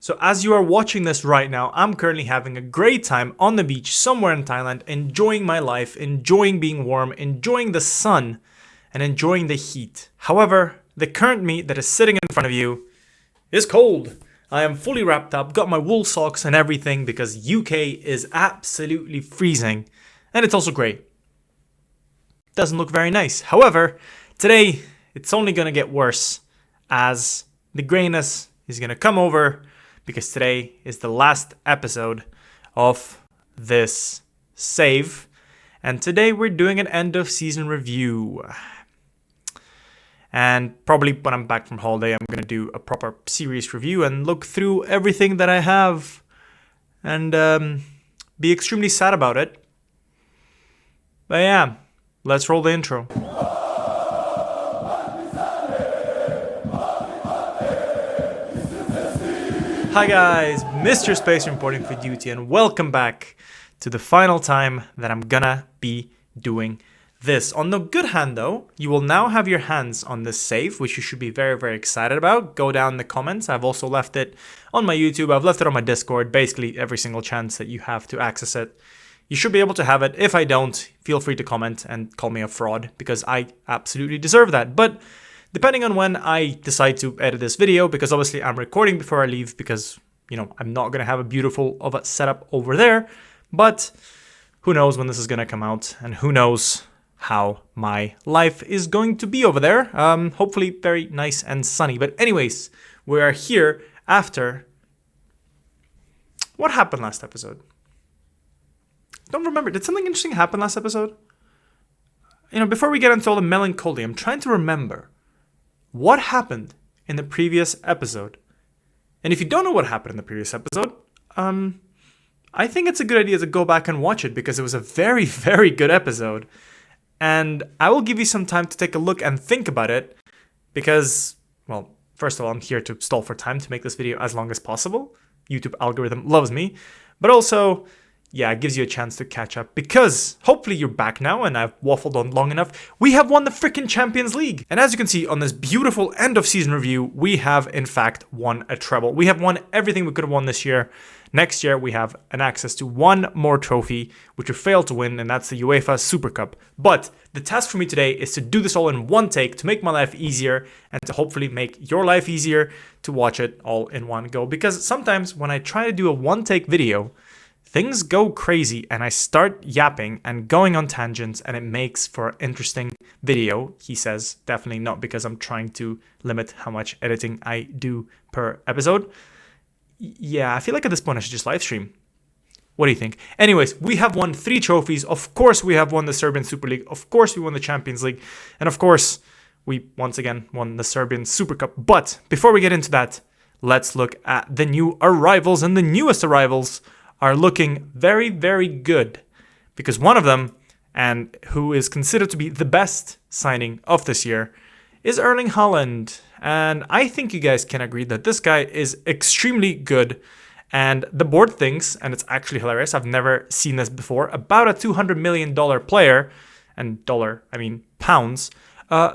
So as you are watching this right now, I'm currently having a great time on the beach somewhere in Thailand, enjoying my life, enjoying being warm, enjoying the sun, and enjoying the heat. However, the current me that is sitting in front of you is cold. I am fully wrapped up, got my wool socks and everything because UK is absolutely freezing. And it's also grey. Doesn't look very nice. However, today it's only going to get worse as the greyness is going to come over because today is the last episode of this save. And today we're doing an end of season review. And probably when I'm back from holiday, I'm going to do a proper serious review and look through everything that I have and be extremely sad about it. But yeah, let's roll the intro. Hi guys, MrSpaceman reporting for duty and welcome back to the final time that I'm gonna be doing this. On the good hand though, you will now have your hands on this save, which you should be very, very excited about. Go down in the comments. I've also left it on my YouTube. I've left it on my Discord. Basically every single chance that you have to access it. You should be able to have it. If I don't, feel free to comment and call me a fraud because I absolutely deserve that. But depending on when I decide to edit this video, because obviously I'm recording before I leave because, you know, I'm not going to have a beautiful of a setup over there. But who knows when this is going to come out and who knows how my life is going to be over there. Hopefully very nice and sunny. But anyways, we are here after... What happened last episode? Don't remember. Did something interesting happen last episode? You know, before we get into all the melancholy, I'm trying to remember what happened in the previous episode. And if you don't know what happened in the previous episode, I think it's a good idea to go back and watch it because it was a very, very good episode. And I will give you some time to take a look and think about it because, well, first of all, I'm here to stall for time to make this video as long as possible. YouTube algorithm loves me. But also, yeah, it gives you a chance to catch up because hopefully you're back now and I've waffled on long enough. We have won the freaking Champions League. And as you can see on this beautiful end of season review, we have in fact won a treble. We have won everything we could have won this year. Next year, we have an access to one more trophy, which we failed to win, and that's the UEFA Super Cup. But the task for me today is to do this all in one take to make my life easier and to hopefully make your life easier to watch it all in one go. Because sometimes when I try to do a one-take video, things go crazy and I start yapping and going on tangents and it makes for an interesting video, he says. Definitely not because I'm trying to limit how much editing I do per episode. Yeah, I feel like at this point I should just live stream. What do you think? Anyways, we have won 3 trophies. Of course, we have won the Serbian Super League. Of course, we won the Champions League. And of course, we once again won the Serbian Super Cup. But before we get into that, let's look at the new arrivals. And the newest arrivals are looking very, very good. Because one of them, and who is considered to be the best signing of this year, is Erling Haaland. And I think you guys can agree that this guy is extremely good. And the board thinks, and it's actually hilarious, I've never seen this before, about a $200 million player, and dollar, I mean pounds.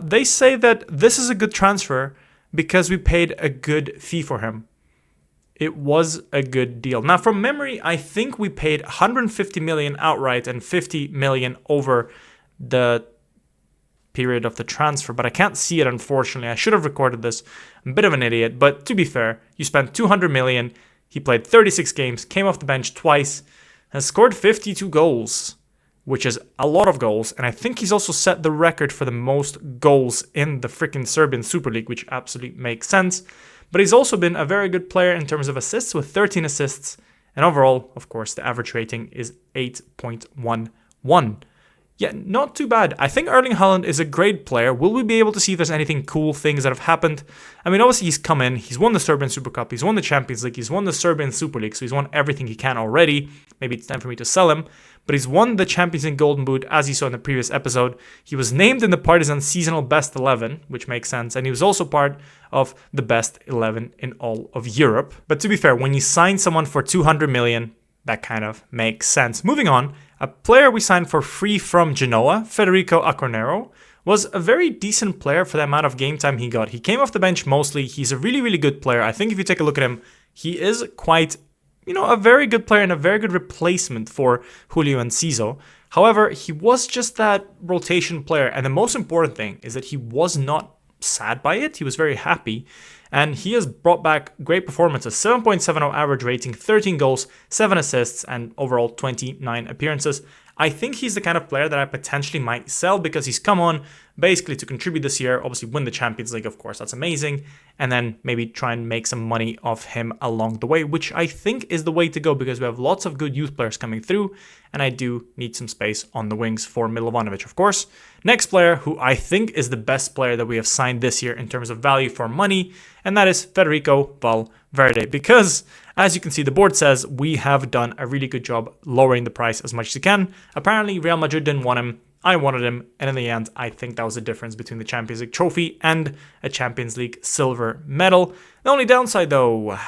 They say that this is a good transfer because we paid a good fee for him. It was a good deal. Now, from memory, I think we paid 150 million outright and 50 million over the period of the transfer, but I can't see it, unfortunately. I should have recorded this. I'm a bit of an idiot, but to be fair, you spent 200 million. He played 36 games, came off the bench twice, has scored 52 goals, which is a lot of goals. And I think he's also set the record for the most goals in the freaking Serbian Super League, which absolutely makes sense. But he's also been a very good player in terms of assists with 13 assists. And overall, of course, the average rating is 8.11. Yeah, not too bad. I think Erling Haaland is a great player. Will we be able to see if there's anything cool things that have happened? I mean, obviously he's come in, he's won the Serbian Super Cup, he's won the Champions League, he's won the Serbian Super League, so he's won everything he can already. Maybe it's time for me to sell him. But he's won the Champions League Golden Boot, as you saw in the previous episode. He was named in the Partizan seasonal best 11, which makes sense. And he was also part of the best 11 in all of Europe. But to be fair, when you sign someone for 200 million, that kind of makes sense. Moving on, a player we signed for free from Genoa, Federico Acornero, was a very decent player for the amount of game time he got. He came off the bench mostly. He's a really, really good player. I think if you take a look at him, he is quite, a very good player and a very good replacement for Julio Enciso. However, he was just that rotation player, and the most important thing is that he was not sad by it. He was very happy, and he has brought back great performances. 7.70 average rating, 13 goals, 7 assists, and overall 29 appearances. I think he's the kind of player that I potentially might sell because he's come on basically to contribute this year, obviously win the Champions League, of course, that's amazing, and then maybe try and make some money off him along the way, which I think is the way to go because we have lots of good youth players coming through, and I do need some space on the wings for Milovanovic, of course. Next player, who I think is the best player that we have signed this year in terms of value for money, and that is Federico Valverde, because as you can see, the board says we have done a really good job lowering the price as much as we can. Apparently, Real Madrid didn't want him. I wanted him, and in the end, I think that was the difference between the Champions League trophy and a Champions League silver medal. The only downside, though,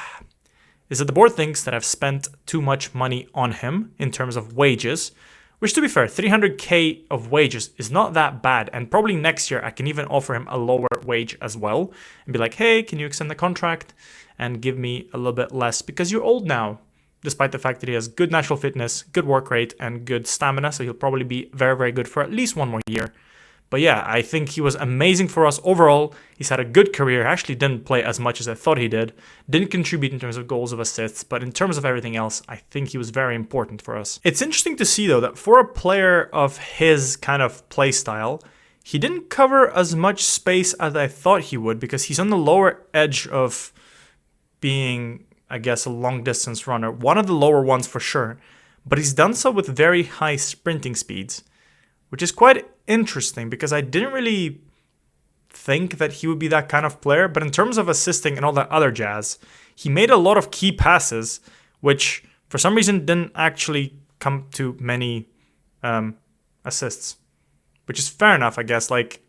is that the board thinks that I've spent too much money on him in terms of wages, which, to be fair, 300k of wages is not that bad, and probably next year I can even offer him a lower wage as well, and be like, hey, can you extend the contract and give me a little bit less, because you're old now. Despite the fact that he has good natural fitness, good work rate, and good stamina, so he'll probably be very, very good for at least one more year. But yeah, I think he was amazing for us overall. He's had a good career, actually didn't play as much as I thought he did, didn't contribute in terms of goals or assists, but in terms of everything else, I think he was very important for us. It's interesting to see though that for a player of his kind of play style, he didn't cover as much space as I thought he would because he's on the lower edge of being, I guess, a long distance runner, one of the lower ones for sure, but he's done so with very high sprinting speeds, which is quite interesting because I didn't really think that he would be that kind of player, but in terms of assisting and all that other jazz, he made a lot of key passes, which for some reason didn't actually come to many assists, which is fair enough, I guess. Like,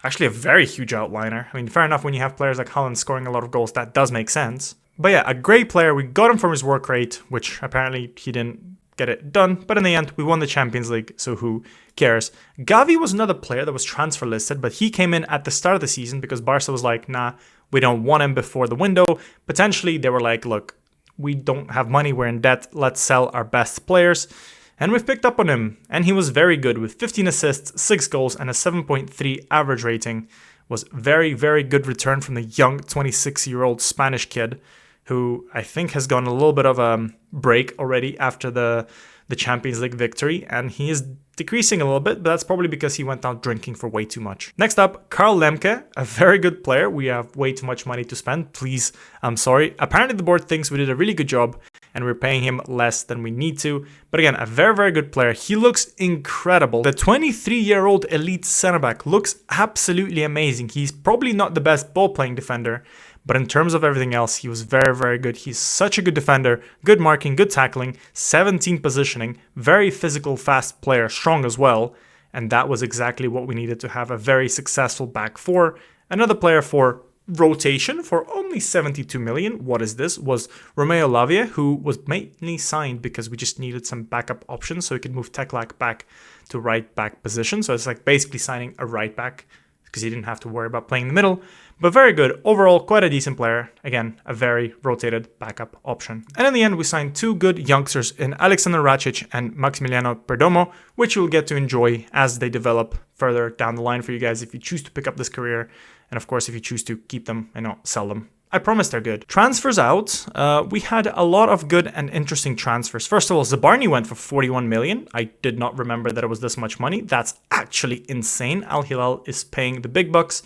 actually a very huge outliner. I mean, fair enough, when you have players like Haaland scoring a lot of goals, that does make sense. But yeah, a great player. We got him from his work rate, which apparently he didn't get it done. But in the end, we won the Champions League, so who cares? Gavi was another player that was transfer listed, but he came in at the start of the season because Barca was like, nah, we don't want him before the window. Potentially, they were like, look, we don't have money, we're in debt, let's sell our best players. And we've picked up on him, and he was very good with 15 assists, 6 goals, and a 7.3 average rating. Was very, very good return from the young 26-year-old Spanish kid, who I think has gone a little bit of a break already after the Champions League victory, and he is decreasing a little bit, but that's probably because he went out drinking for way too much. Next up, Karl Lemke, a very good player. We have way too much money to spend. Please, I'm sorry. Apparently the board thinks we did a really good job, and we're paying him less than we need to. But again, a very, very good player. He looks incredible. The 23-year-old elite center-back looks absolutely amazing. He's probably not the best ball-playing defender, but in terms of everything else, he was very, very good. He's such a good defender, good marking, good tackling, 17 positioning, very physical, fast player, strong as well. And that was exactly what we needed to have a very successful back four. Another player for rotation for only 72 million. What is this? Was Romeo Lavia, who was mainly signed because we just needed some backup options so we could move Teklak back to right back position. So it's like basically signing a right back because he didn't have to worry about playing in the middle. But very good. Overall, quite a decent player. Again, a very rotated backup option. And in the end, we signed two good youngsters in Alexander Racic and Maximiliano Perdomo, which you'll get to enjoy as they develop further down the line for you guys if you choose to pick up this career. And of course, if you choose to keep them and not sell them. I promise they're good. Transfers out. We had a lot of good and interesting transfers. First of all, Zabarni went for 41 million. I did not remember that it was this much money. That's actually insane. Al Hilal is paying the big bucks.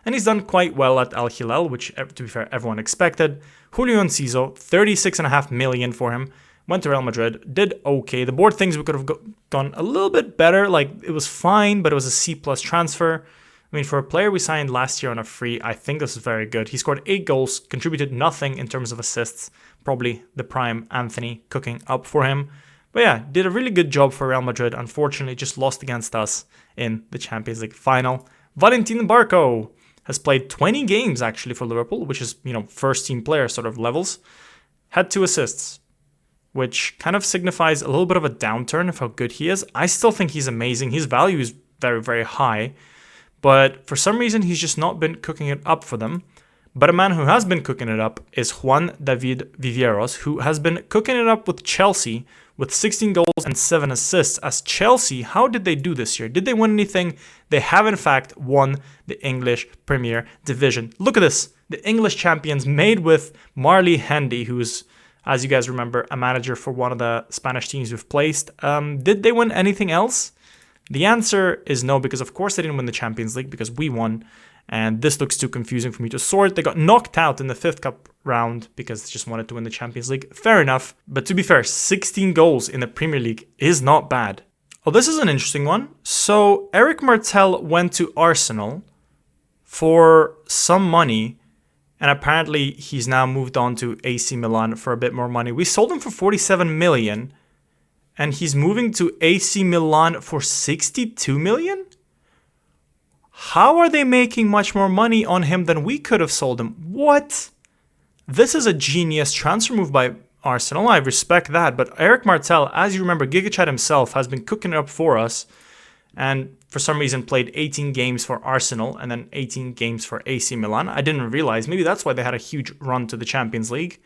And he's done quite well at Al Hilal, which, to be fair, everyone expected. Julio Enciso, 36.5 million for him. Went to Real Madrid, did okay. The board thinks we could have gone a little bit better. Like, it was fine, but it was a C+ transfer. I mean, for a player we signed last year on a free, I think this is very good. He scored 8 goals, contributed nothing in terms of assists. Probably the prime Anthony cooking up for him. But yeah, did a really good job for Real Madrid. Unfortunately, just lost against us in the Champions League final. Valentin Barco has played 20 games actually for Liverpool, which is, first team player sort of levels. Had 2 assists, which kind of signifies a little bit of a downturn of how good he is. I still think he's amazing. His value is very, very high. But for some reason, he's just not been cooking it up for them. But a man who has been cooking it up is Juan David Viveiros, who has been cooking it up with Chelsea with 16 goals and 7 assists. As Chelsea, how did they do this year? Did they win anything? They have in fact won the English Premier Division. Look at this. The English champions made with Marley Handy, who's, as you guys remember, a manager for one of the Spanish teams we've placed. Did they win anything else? The answer is no, because of course they didn't win the Champions League because we won. And this looks too confusing for me to sort. They got knocked out in the 5th cup round because they just wanted to win the Champions League. Fair enough. But to be fair, 16 goals in the Premier League is not bad. Oh, this is an interesting one. So Eric Martel went to Arsenal for some money. And apparently he's now moved on to AC Milan for a bit more money. We sold him for 47 million. And he's moving to AC Milan for 62 million? How are they making much more money on him than we could have sold him? What? This is a genius transfer move by Arsenal. I respect that. But Eric Martel, as you remember, GigaChat himself has been cooking it up for us. And for some reason played 18 games for Arsenal and then 18 games for AC Milan. I didn't realize. Maybe that's why they had a huge run to the Champions League.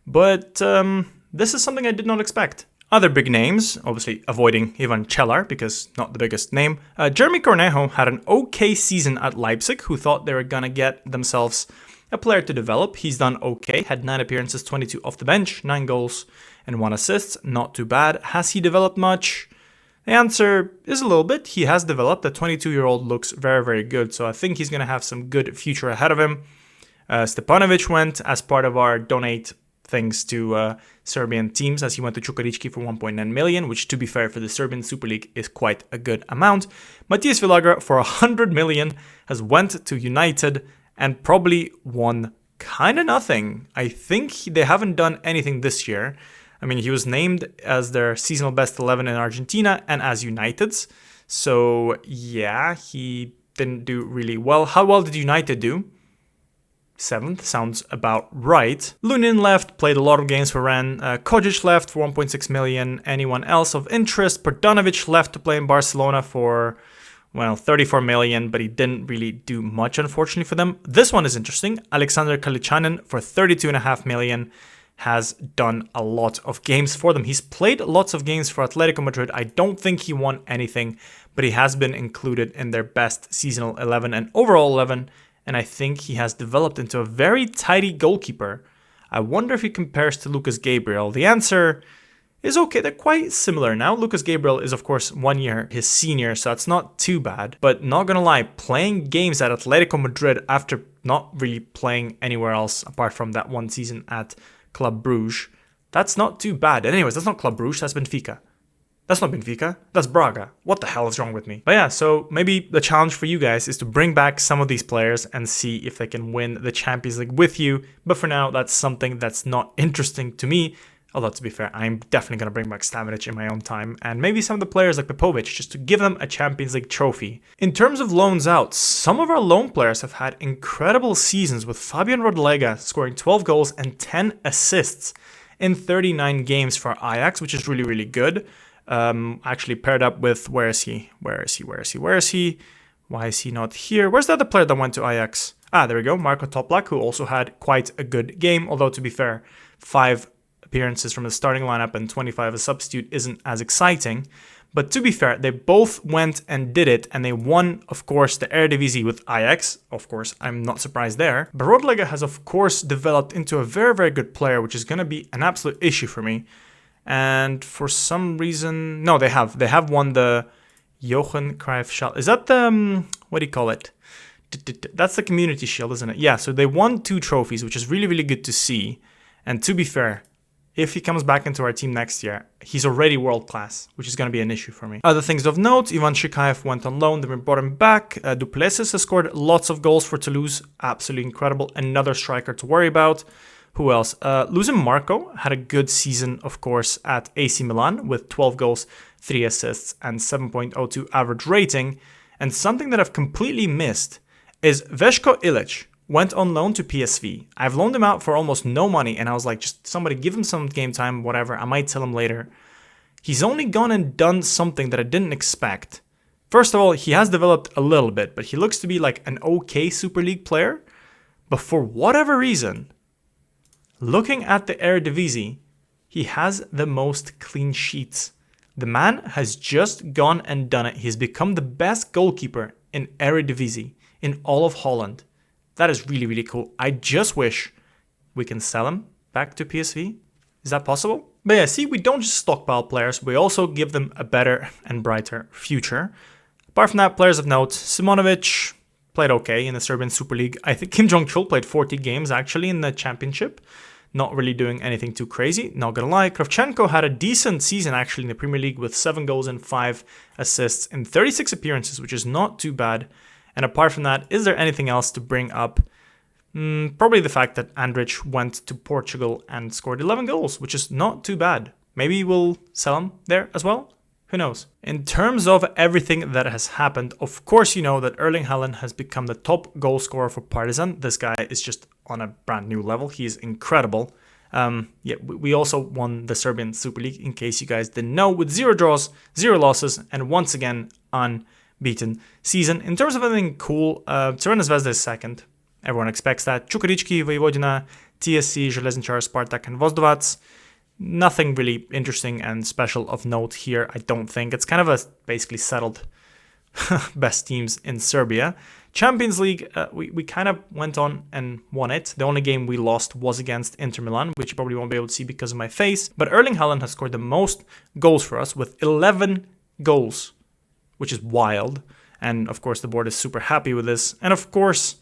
But this is something I did not expect. Other big names, obviously avoiding Ivan Celar because not the biggest name. Jeremy Cornejo had an okay season at Leipzig, who thought they were going to get themselves a player to develop. He's done okay, had 9 appearances, 22 off the bench, 9 goals and 1 assist. Not too bad. Has he developed much? The answer is a little bit. He has developed. The 22-year-old looks very, very good. So I think he's going to have some good future ahead of him. Stepanovic went as part of our donate things to Serbian teams, as he went to Čukarički for 1.9 million, which to be fair for the Serbian Super League is quite a good amount. Matias Villagra for 100 million has went to United and probably won kind of nothing. I think they haven't done anything this year. I mean, he was named as their seasonal best 11 in Argentina and as United's. So yeah, he didn't do really well. How well did United do? 7th, sounds about right. Lunin left, played a lot of games for Rennes. Kojic left for 1.6 million. Anyone else of interest? Perdanovic left to play in Barcelona for, well, 34 million, but he didn't really do much, unfortunately, for them. This one is interesting. Alexander Kalichanin for 32.5 million has done a lot of games for them. He's played lots of games for Atletico Madrid. I don't think he won anything, but he has been included in their best seasonal 11 and overall 11. And I think he has developed into a very tidy goalkeeper. I wonder if he compares to Lucas Gabriel. The answer is okay. They're quite similar now. Lucas Gabriel is, of course, 1 year his senior, so that's not too bad. But not gonna lie, playing games at Atletico Madrid after not really playing anywhere else apart from that one season at Club Brugge, that's not too bad. And anyways, that's not Club Brugge, that's Benfica. That's not Benfica, that's Braga. What the hell is wrong with me? But yeah, so maybe the challenge for you guys is to bring back some of these players and see if they can win the Champions League with you. But for now, that's something that's not interesting to me. Although, to be fair, I'm definitely going to bring back Stavanic in my own time. And maybe some of the players like Popovic, just to give them a Champions League trophy. In terms of loans out, some of our loan players have had incredible seasons, with Fabian Rodallega scoring 12 goals and 10 assists in 39 games for Ajax, which is really, really good. Actually paired up with, where is he? Why is he not here? Where's the other player that went to Ajax? Ah, there we go, Marko Toplak, who also had quite a good game. Although, to be fair, 5 appearances from the starting lineup and 25 as substitute isn't as exciting. But to be fair, they both went and did it, and they won, of course, the Eredivisie with Ajax. Of course, I'm not surprised there. But Rodallega has, of course, developed into a very, very good player, which is going to be an absolute issue for me. And for some reason, no, they have won the Johan Cruyff Shield. Is that the, what do you call it? That's the Community Shield, isn't it? Yeah, so they won 2 trophies, which is really, really good to see. And to be fair, if he comes back into our team next year, he's already world class, which is going to be an issue for me. Other things of note, Ivan Shikaev went on loan, then we brought him back. Duplessis has scored lots of goals for Toulouse. Absolutely incredible. Another striker to worry about. Who else? Luzin Marco had a good season, of course, at AC Milan with 12 goals, 3 assists, and 7.02 average rating. And something that I've completely missed is Vesko Ilic went on loan to PSV. I've loaned him out for almost no money, and I was like, just somebody give him some game time, whatever. I might tell him later. He's only gone and done something that I didn't expect. First of all, he has developed a little bit, but he looks to be like an okay Super League player. But for whatever reason, looking at the Eredivisie, he has the most clean sheets. The man has just gone and done it. He's become the best goalkeeper in Eredivisie in all of Holland. That is really, really cool. I just wish we can sell him back to PSV. Is that possible? But yeah, see, we don't just stockpile players. We also give them a better and brighter future. Apart from that, players of note, Simonovic played okay in the Serbian Super League. I think Kim Jong-chul played 40 games actually in the championship. Not really doing anything too crazy, not gonna lie. Kravchenko had a decent season actually in the Premier League with 7 goals and 5 assists in 36 appearances, which is not too bad. And apart from that, is there anything else to bring up? Probably the fact that Andrich went to Portugal and scored 11 goals, which is not too bad. Maybe we'll sell him there as well? Who knows? In terms of everything that has happened, of course you know that Erling Haaland has become the top goal scorer for Partizan. This guy is just on a brand new level. He is incredible. We also won the Serbian Super League, in case you guys didn't know, with 0 draws, 0 losses, and once again, unbeaten season. In terms of anything cool, Crvena Zvezda is second. Everyone expects that. Čukarički, Vojvodina, TSC, Železničar, Spartak, and Voždovac. Nothing really interesting and special of note here, I don't think. It's kind of a basically settled best teams in Serbia. Champions League, we kind of went on and won it. The only game we lost was against Inter Milan, which you probably won't be able to see because of my face. But Erling Haaland has scored the most goals for us with 11 goals, which is wild. And of course, the board is super happy with this. And of course,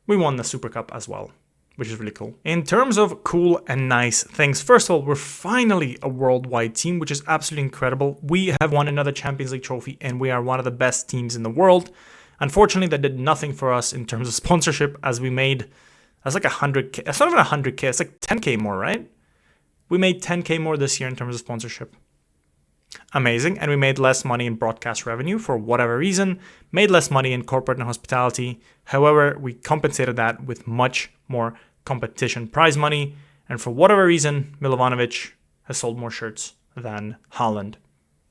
we won the Super Cup as well, which is really cool. In terms of cool and nice things, first of all, we're finally a worldwide team, which is absolutely incredible. We have won another Champions League trophy, and we are one of the best teams in the world. Unfortunately, that did nothing for us in terms of sponsorship, as we made, that's like 100K, that's not even 100K, it's like 10K more, right? We made 10K more this year in terms of sponsorship. Amazing. And we made less money in broadcast revenue for whatever reason, made less money in corporate and hospitality. However, we compensated that with much more competition prize money. And for whatever reason, Milovanovic has sold more shirts than Haaland.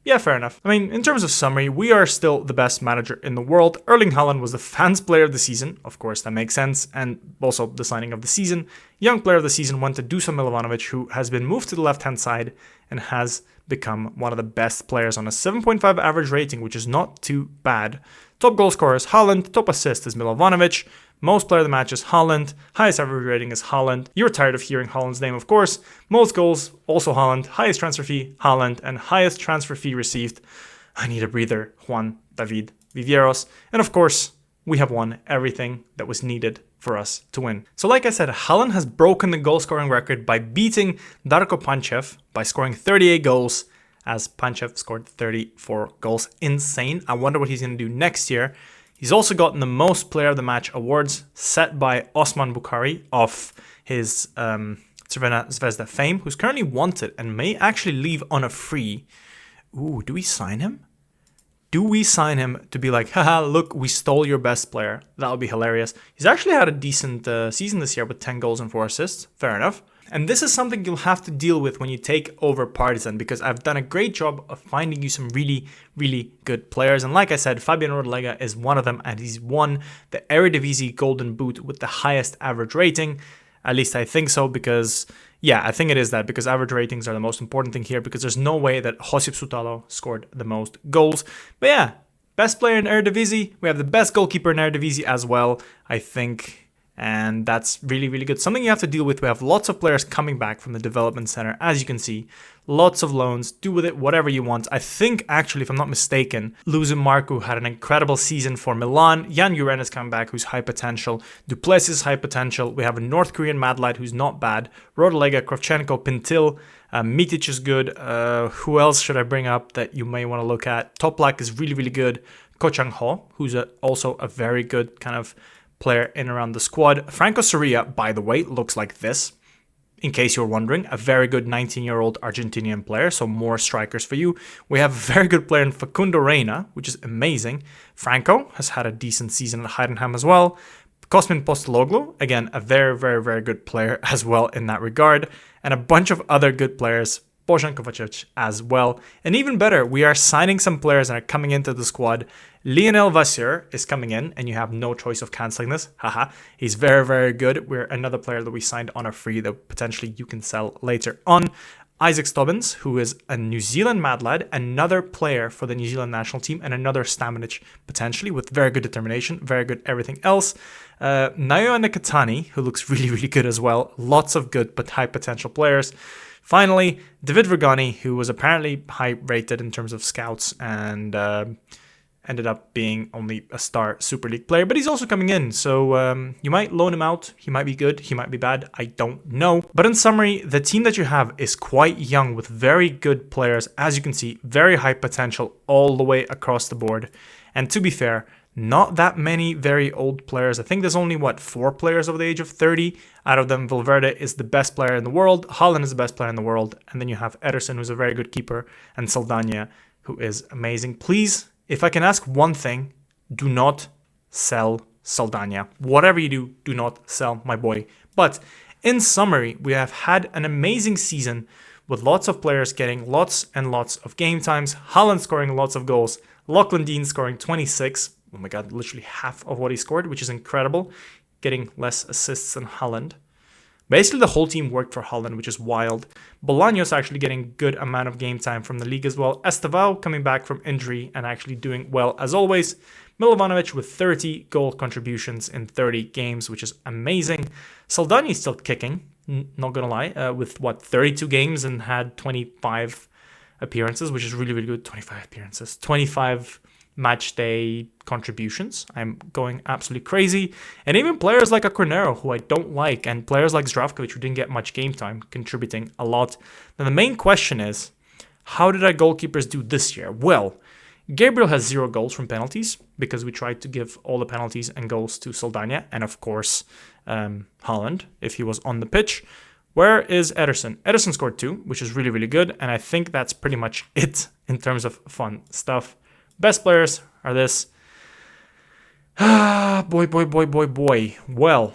Yeah, fair enough. I mean, in terms of summary, we are still the best manager in the world. Erling Haaland was the fans player of the season. Of course, that makes sense. And also the signing of the season. Young player of the season went to Dusan Milovanovic, who has been moved to the left-hand side and has become one of the best players on a 7.5 average rating, which is not too bad. Top goal scorer is Haaland. Top assist is Milovanovic. Most player of the match is Haaland. Highest average rating is Haaland. You're tired of hearing Haaland's name, of course. Most goals, also Haaland. Highest transfer fee, Haaland. And highest transfer fee received, I need a breather, Juan David Viveiros. And of course, we have won everything that was needed for us to win. So like I said, Haaland has broken the goal scoring record by beating Darko Pančev by scoring 38 goals, as Pančev scored 34 goals. Insane. I wonder what he's going to do next year. He's also gotten the most player of the match awards set by Osman Bukhari of his Crvena Zvezda fame, who's currently wanted and may actually leave on a free. Ooh, do we sign him? Do we sign him to be like, haha, look, we stole your best player? That would be hilarious. He's actually had a decent season this year with 10 goals and 4 assists. Fair enough. And this is something you'll have to deal with when you take over Partizan, because I've done a great job of finding you some really, really good players. And like I said, Fabian Rodallega is one of them, and he's won the Eredivisie Golden Boot with the highest average rating. At least I think so, because, yeah, I think it is that, because average ratings are the most important thing here, because there's no way that Josip Sutalo scored the most goals. But yeah, best player in Eredivisie. We have the best goalkeeper in Eredivisie as well, I think. And that's really, really good. Something you have to deal with. We have lots of players coming back from the development center, as you can see. Lots of loans. Do with it whatever you want. I think, actually, if I'm not mistaken, Luzum Marku had an incredible season for Milan. Jan Juren is coming back, who's high potential. Duplessis, high potential. We have a North Korean Mad Light, who's not bad. Rodallega, Kravchenko, Pintil. Mitic is good. Who else should I bring up that you may want to look at? Toplak is really, really good. Ko Chang-ho, who's also a very good kind of player in around the squad. Franco Soria, by the way, looks like this. In case you're wondering, a very good 19-year-old Argentinian player, so more strikers for you. We have a very good player in Facundo Reina, which is amazing. Franco has had a decent season at Heidenheim as well. Cosmin Postologlu, again, a very, very, very good player as well in that regard. And a bunch of other good players, Bojan Kovacic as well. And even better, we are signing some players that are coming into the squad Lionel Vasseur is coming in, and you have no choice of cancelling this. Haha. He's very, very good. We're another player that we signed on a free that potentially you can sell later on. Isaac Stubbins, who is a New Zealand mad lad, another player for the New Zealand national team, and another Stamenic potentially with very good determination, very good everything else. Nayo Nakatani, who looks really, really good as well. Lots of good but high potential players. Finally, David Vergani, who was apparently high rated in terms of scouts and ended up being only a star Super League player, but he's also coming in, so you might loan him out. He might be good, he might be bad, I don't know. But in summary, the team that you have is quite young with very good players, as you can see, very high potential all the way across the board. And to be fair, not that many very old players. I think there's only, 4 players over the age of 30. Out of them, Valverde is the best player in the world, Haaland is the best player in the world, and then you have Ederson, who's a very good keeper, and Saldania, who is amazing. Please, if I can ask one thing, do not sell Saldania. Whatever you do, do not sell my boy. But in summary, we have had an amazing season with lots of players getting lots and lots of game times. Haaland scoring lots of goals. Lachlan Dean scoring 26. Oh my God, literally half of what he scored, which is incredible. Getting less assists than Haaland. Basically, the whole team worked for Haaland, which is wild. Bolaños actually getting good amount of game time from the league as well. Estevao coming back from injury and actually doing well as always. Milovanovic with 30 goal contributions in 30 games, which is amazing. Saldani is still kicking, not gonna lie, with 32 games and had 25 appearances, which is really, really good. 25 appearances, 25 match day contributions. I'm going absolutely crazy. And even players like a Cornero, who I don't like, and players like Zdravkovic, who didn't get much game time, contributing a lot. Now the main question is, how did our goalkeepers do this year? Well, Gabriel has 0 goals from penalties because we tried to give all the penalties and goals to Saldania and of course Haaland if he was on the pitch. Where is Ederson? Ederson scored 2, which is really, really good, and I think that's pretty much it in terms of fun stuff. Best players are this. Boy. Well,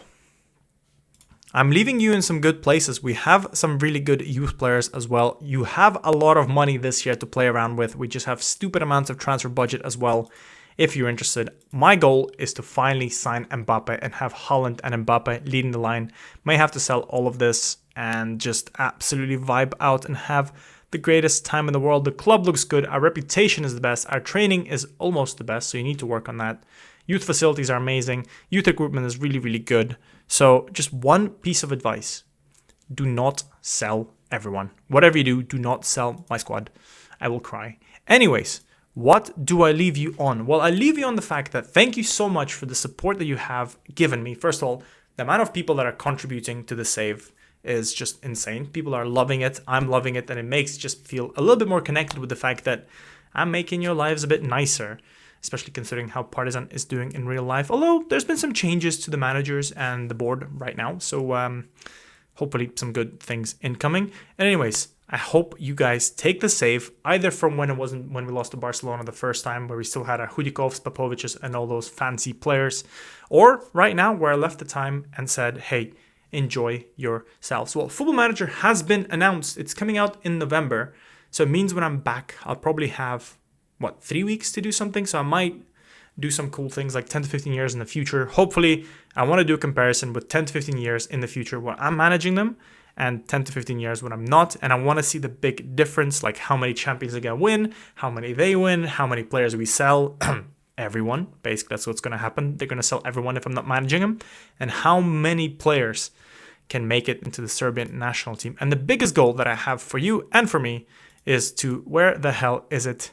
I'm leaving you in some good places. We have some really good youth players as well. You have a lot of money this year to play around with. We just have stupid amounts of transfer budget as well. If you're interested, my goal is to finally sign Mbappe and have Haaland and Mbappe leading the line. May have to sell all of this and just absolutely vibe out and have the greatest time in the world. The club looks good. Our reputation is the best. Our training is almost the best, so you need to work on that. Youth facilities are amazing. Youth recruitment is really, really good. So just one piece of advice. Do not sell everyone. Whatever you do, do not sell my squad. I will cry. Anyways, what do I leave you on? Well, I leave you on the fact that thank you so much for the support that you have given me. First of all, the amount of people that are contributing to the save is just insane. People are loving it. I'm loving it. And it makes just feel a little bit more connected with the fact that I'm making your lives a bit nicer, especially considering how Partizan is doing in real life. Although there's been some changes to the managers and the board right now. So hopefully some good things incoming. And anyways, I hope you guys take the save either from when we lost to Barcelona the first time, where we still had our Hudikovs, Papovic's and all those fancy players, or right now where I left the time and said, hey, enjoy yourselves. Well, Football Manager has been announced. It's coming out in November. So it means when I'm back, I'll probably have, 3 weeks to do something. So I might do some cool things like 10 to 15 years in the future. Hopefully, I want to do a comparison with 10 to 15 years in the future when I'm managing them and 10 to 15 years when I'm not. And I want to see the big difference, like how many champions are going to win, how many they win, how many players we sell. Everyone. Basically, that's what's going to happen. They're going to sell everyone if I'm not managing them. And how many players can make it into the Serbian national team. And the biggest goal that I have for you and for me is to, where the hell is it?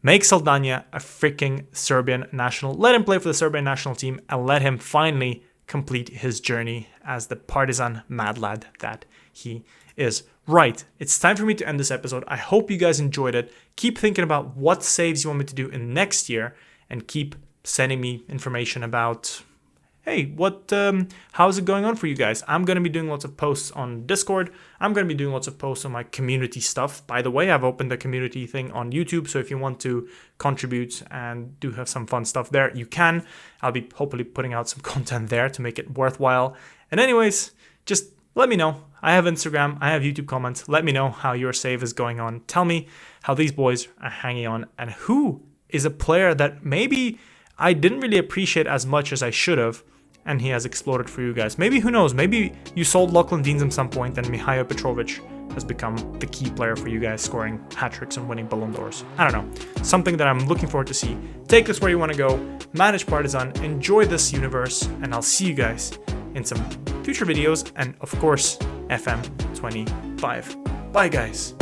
Make Saldania a freaking Serbian national. Let him play for the Serbian national team and let him finally complete his journey as the Partizan mad lad that he is. Right, it's time for me to end this episode. I hope you guys enjoyed it. Keep thinking about what saves you want me to do in next year and keep sending me information about, hey, how's it going on for you guys? I'm going to be doing lots of posts on Discord. I'm going to be doing lots of posts on my community stuff. By the way, I've opened a community thing on YouTube, so if you want to contribute and do have some fun stuff there, you can. I'll be hopefully putting out some content there to make it worthwhile. And anyways, just let me know. I have Instagram, I have YouTube comments. Let me know how your save is going on. Tell me how these boys are hanging on and who is a player that maybe I didn't really appreciate as much as I should have, and he has exploded for you guys. Maybe, who knows, maybe you sold Lachlan Deans at some point and Mihailo Petrovic has become the key player for you guys, scoring hat-tricks and winning Ballon d'Ors. I don't know. Something that I'm looking forward to see. Take this where you want to go. Manage Partizan. Enjoy this universe. And I'll see you guys in some future videos. And of course, FM25. Bye, guys.